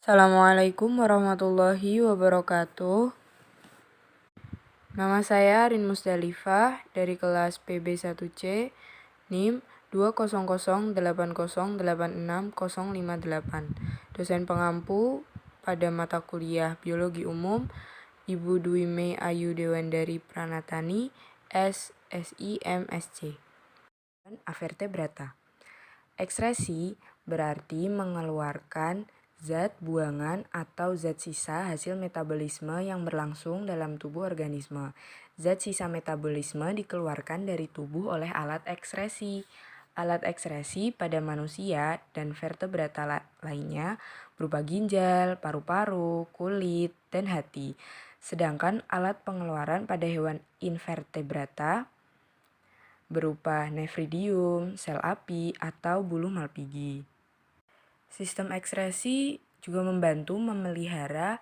Assalamualaikum warahmatullahi wabarakatuh. Nama saya Arin Musdalifah dari kelas PB1C, NIM 20080860558. Dosen pengampu pada mata kuliah Biologi Umum, Ibu Dwi Mei Ayu Dewandari Pranatani, SSI MSc. Avertebrata. Ekskresi berarti mengeluarkan zat buangan atau zat sisa hasil metabolisme yang berlangsung dalam tubuh organisme. Zat sisa metabolisme dikeluarkan dari tubuh oleh alat ekskresi. Alat ekskresi pada manusia dan vertebrata lainnya berupa ginjal, paru-paru, kulit, dan hati. Sedangkan alat pengeluaran pada hewan invertebrata berupa nefridium, sel api, atau bulu malpighi. Sistem ekskresi juga membantu memelihara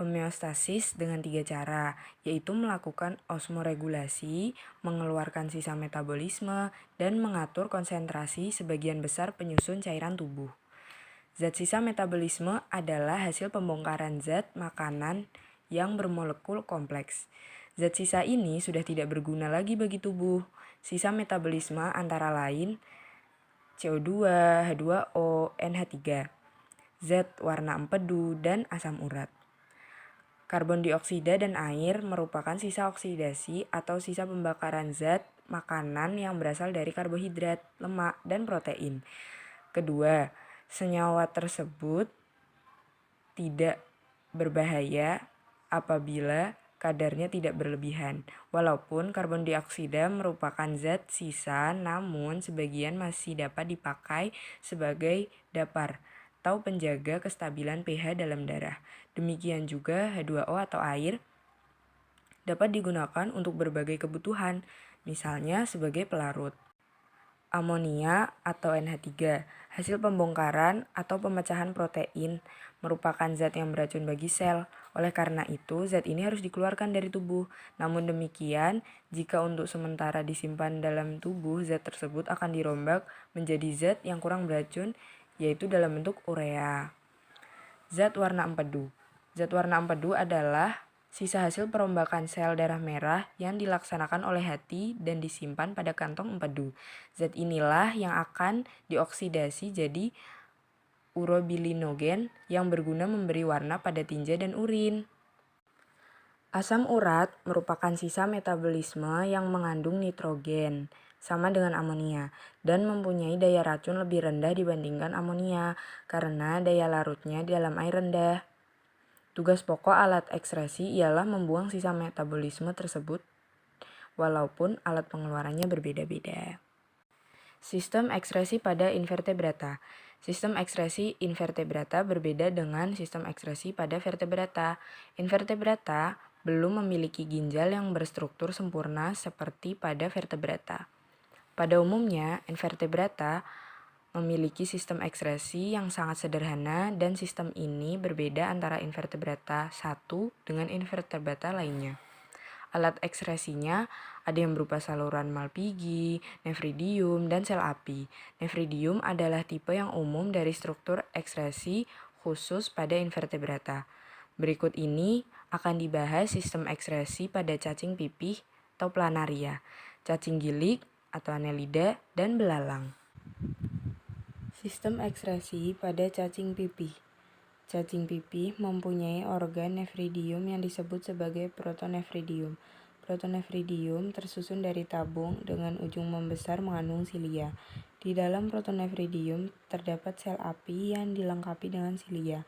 homeostasis dengan 3 cara, yaitu melakukan osmoregulasi, mengeluarkan sisa metabolisme, dan mengatur konsentrasi sebagian besar penyusun cairan tubuh. Zat sisa metabolisme adalah hasil pembongkaran zat makanan yang bermolekul kompleks. Zat sisa ini sudah tidak berguna lagi bagi tubuh. Sisa metabolisme antara lain CO2, H2O, NH3, zat warna empedu, dan asam urat. Karbon dioksida dan air merupakan sisa oksidasi atau sisa pembakaran zat makanan yang berasal dari karbohidrat, lemak, dan protein. Kedua, senyawa tersebut tidak berbahaya apabila kadarnya tidak berlebihan. Walaupun karbon dioksida merupakan zat sisa, namun sebagian masih dapat dipakai sebagai dapar atau penjaga kestabilan pH dalam darah. Demikian juga H2O atau air dapat digunakan untuk berbagai kebutuhan, misalnya sebagai pelarut. Amonia atau NH3, hasil pembongkaran atau pemecahan protein, merupakan zat yang beracun bagi sel. Oleh karena itu, zat ini harus dikeluarkan dari tubuh. Namun demikian, jika untuk sementara disimpan dalam tubuh, zat tersebut akan dirombak menjadi zat yang kurang beracun, yaitu dalam bentuk urea. Zat warna empedu. Zat warna empedu adalah sisa hasil perombakan sel darah merah yang dilaksanakan oleh hati dan disimpan pada kantong empedu. Zat inilah yang akan dioksidasi jadi urobilinogen yang berguna memberi warna pada tinja dan urin. Asam urat merupakan sisa metabolisme yang mengandung nitrogen, sama dengan amonia, dan mempunyai daya racun lebih rendah dibandingkan amonia karena daya larutnya di dalam air rendah. Tugas pokok alat ekskresi ialah membuang sisa metabolisme tersebut, walaupun alat pengeluarannya berbeda-beda. Sistem ekskresi pada invertebrata. Sistem ekskresi invertebrata berbeda dengan sistem ekskresi pada vertebrata. Invertebrata belum memiliki ginjal yang berstruktur sempurna seperti pada vertebrata. Pada umumnya, invertebrata memiliki sistem ekskresi yang sangat sederhana dan sistem ini berbeda antara invertebrata satu dengan invertebrata lainnya. Alat ekskresinya ada yang berupa saluran malpighi, nefridium, dan sel api. Nefridium adalah tipe yang umum dari struktur ekskresi khusus pada invertebrata. Berikut ini akan dibahas sistem ekskresi pada cacing pipih atau planaria, cacing gilik atau annelida, dan belalang. Sistem ekskresi pada cacing pipih. Cacing pipih mempunyai organ nefridium yang disebut sebagai protonefridium. Protonefridium tersusun dari tabung dengan ujung membesar mengandung silia. Di dalam protonefridium terdapat sel api yang dilengkapi dengan silia.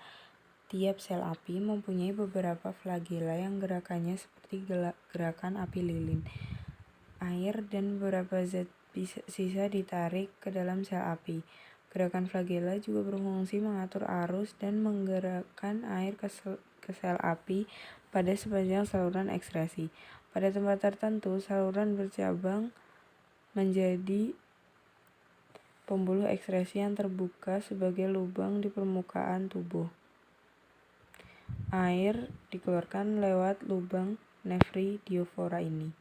Tiap sel api mempunyai beberapa flagela yang gerakannya seperti gerakan api lilin. Air dan beberapa zat sisa ditarik ke dalam sel api. Gerakan flagela juga berfungsi mengatur arus dan menggerakkan air ke sel api pada sepanjang saluran ekskresi. Pada tempat tertentu, saluran bercabang menjadi pembuluh ekskresi yang terbuka sebagai lubang di permukaan tubuh. Air dikeluarkan lewat lubang nefridiofora ini.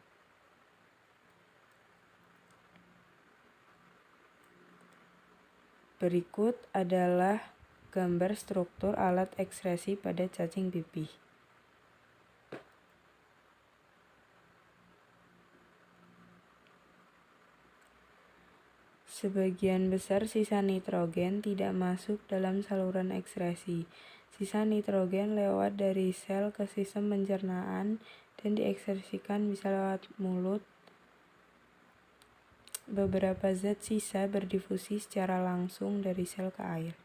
Berikut adalah gambar struktur alat ekskresi pada cacing pipih. Sebagian besar sisa nitrogen tidak masuk dalam saluran ekskresi. Sisa nitrogen lewat dari sel ke sistem pencernaan dan diekskresikan bisa lewat mulut. Beberapa zat sisa berdifusi secara langsung dari sel ke air.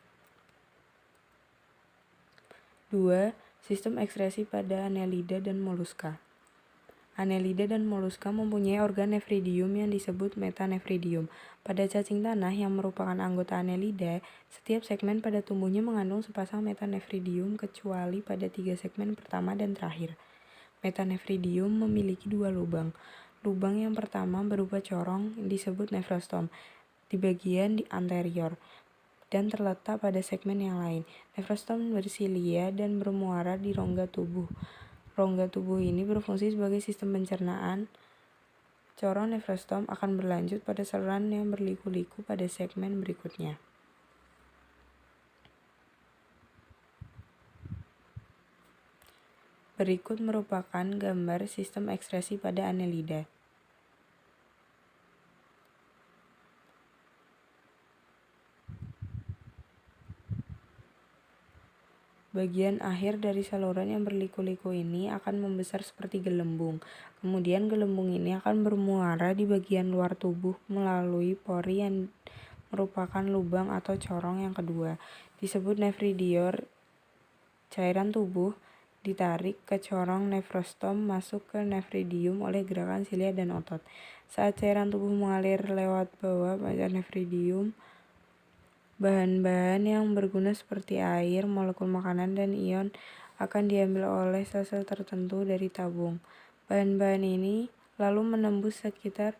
2. Sistem ekskresi pada Annelida dan Moluska. Annelida dan Moluska mempunyai organ nefridium yang disebut metanefridium. Pada cacing tanah yang merupakan anggota Annelida, setiap segmen pada tubuhnya mengandung sepasang metanefridium kecuali pada 3 segmen pertama dan terakhir. Metanefridium memiliki 2 lubang. Lubang yang pertama berupa corong yang disebut nefrostom di bagian anterior dan terletak pada segmen yang lain. Nefrostom bersilia dan bermuara di rongga tubuh. Rongga tubuh ini berfungsi sebagai sistem pencernaan. Corong nefrostom akan berlanjut pada saluran yang berliku-liku pada segmen berikutnya. Berikut merupakan gambar sistem ekskresi pada Annelida. Bagian akhir dari saluran yang berliku-liku ini akan membesar seperti gelembung. Kemudian gelembung ini akan bermuara di bagian luar tubuh melalui pori yang merupakan lubang atau corong yang kedua. Disebut nefridior. Cairan tubuh ditarik ke corong nefrostom masuk ke nefridium oleh gerakan silia dan otot. Saat cairan tubuh mengalir lewat bawah pada nefridium, bahan-bahan yang berguna seperti air, molekul makanan, dan ion akan diambil oleh sel-sel tertentu dari tabung. Bahan-bahan ini lalu menembus sekitar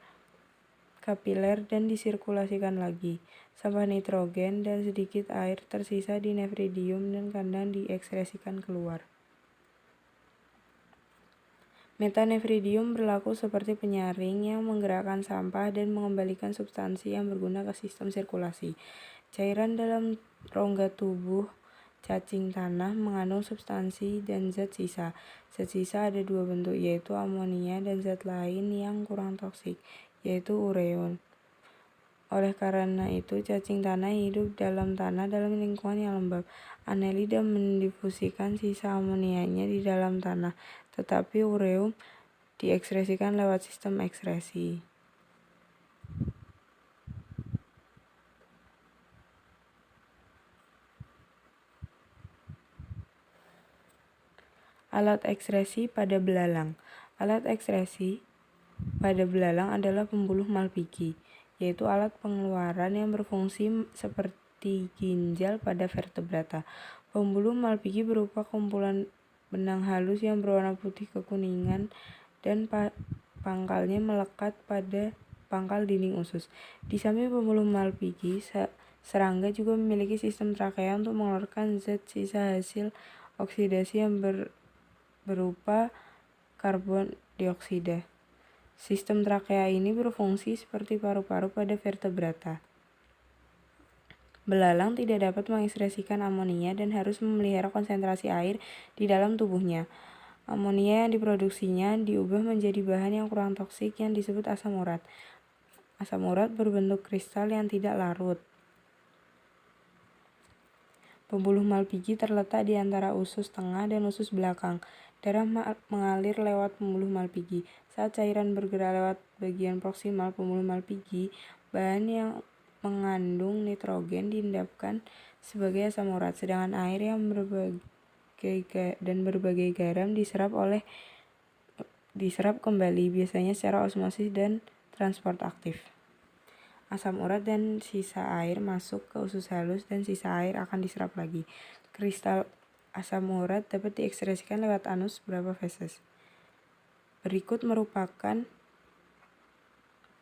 kapiler dan disirkulasikan lagi. Sampah nitrogen dan sedikit air tersisa di nefridium dan kadang diekskresikan keluar. Metanefridium berlaku seperti penyaring yang menggerakkan sampah dan mengembalikan substansi yang berguna ke sistem sirkulasi. Cairan dalam rongga tubuh cacing tanah mengandung substansi dan zat sisa. Zat sisa ada 2 bentuk, yaitu amonia dan zat lain yang kurang toksik, yaitu ureum. Oleh karena itu, cacing tanah hidup dalam tanah dalam lingkungan yang lembab. Annelida mendifusikan sisa amonianya di dalam tanah, tetapi ureum diekskresikan lewat sistem ekskresi. Alat ekskresi pada belalang. Alat ekskresi pada belalang adalah pembuluh Malpighi, yaitu alat pengeluaran yang berfungsi seperti ginjal pada vertebrata. Pembuluh Malpighi berupa kumpulan benang halus yang berwarna putih kekuningan dan pangkalnya melekat pada pangkal dinding usus. Di samping pembuluh Malpighi, serangga juga memiliki sistem trakea untuk mengeluarkan zat sisa hasil oksidasi yang berupa karbon dioksida. Sistem trakea ini berfungsi seperti paru-paru pada vertebrata. Belalang tidak dapat mengekskresikan amonia dan harus memelihara konsentrasi air di dalam tubuhnya. Amonia yang diproduksinya diubah menjadi bahan yang kurang toksik yang disebut asam urat. Asam urat berbentuk kristal yang tidak larut. Pembuluh Malpighi terletak di antara usus tengah dan usus belakang. Darah mengalir lewat pembuluh Malpighi. Saat cairan bergerak lewat bagian proksimal pembuluh Malpighi, bahan yang mengandung nitrogen diendapkan sebagai asam urat, sedangkan air yang berbagai garam diserap kembali, biasanya secara osmosis dan transport aktif. Asam urat dan sisa air masuk ke usus halus dan sisa air akan diserap lagi. Kristal asam urat dapat diekskresikan lewat anus beberapa feses. Berikut merupakan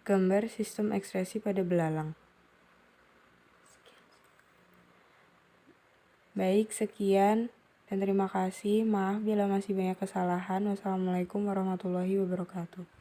gambar sistem ekskresi pada belalang. Baik, sekian dan terima kasih. Maaf bila masih banyak kesalahan. Wassalamualaikum warahmatullahi wabarakatuh.